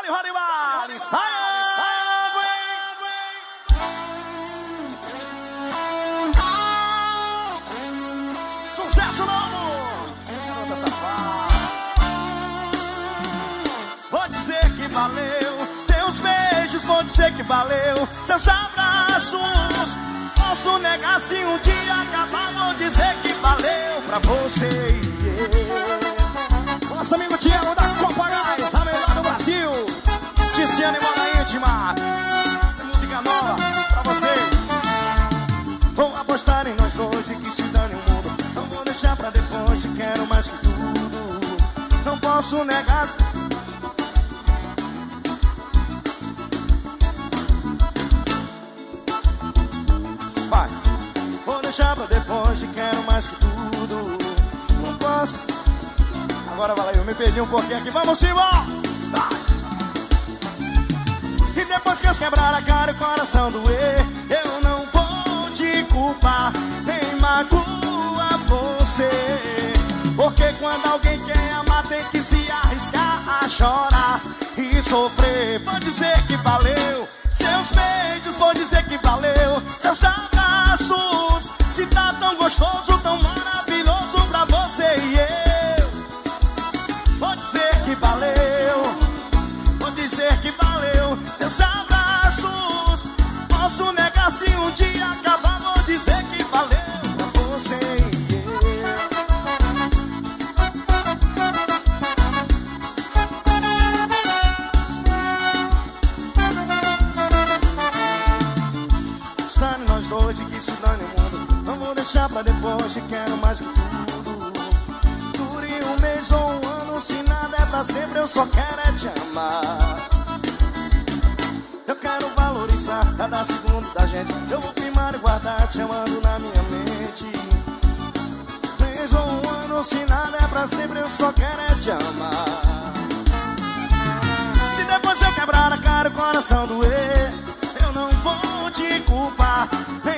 Vale, vale, vale. Sai. Sucesso novo. Garota safada. Vou dizer que valeu seus beijos, vou dizer que valeu seus abraços. Posso negar se um dia acabar, vou dizer que valeu pra você e eu. Nosso amigo Tiago da Copa Gás, a melhor do Brasil. Tiziane Moda Íntima. Essa música nova pra vocês. Vou apostar em nós dois e que se dane o mundo. Não vou deixar pra depois, te quero mais que tudo. Não posso negar. Vai. Vou deixar pra depois, te quero mais que tudo. Não posso. Agora valeu, eu me perdi um pouquinho aqui. Vamos embora. E depois que eu quebrar a cara e o coração doer, eu não vou te culpar, nem magoa você. Porque quando alguém quer amar tem que se arriscar a chorar e sofrer. Vou dizer que valeu seus beijos, vou dizer que valeu seus abraços. Se tá tão gostoso, tão maravilhoso pra você e eu. Vou dizer que valeu, vou dizer que valeu seus abraços. Posso negar se um dia acabar, vou dizer que valeu pra você e eu. Estando nós dois e que se dane o mundo. Não vou deixar pra depois, te quero mais que tudo. Dure um mês ou um ano, se nada é pra sempre, eu só quero é te amar. Eu quero valorizar cada segundo da gente. Eu vou firmar e guardar te amando na minha mente. Mês ou um ano, se nada é pra sempre, eu só quero é te amar. Se depois eu quebrar a cara e o coração doer, eu não vou te culpar, nem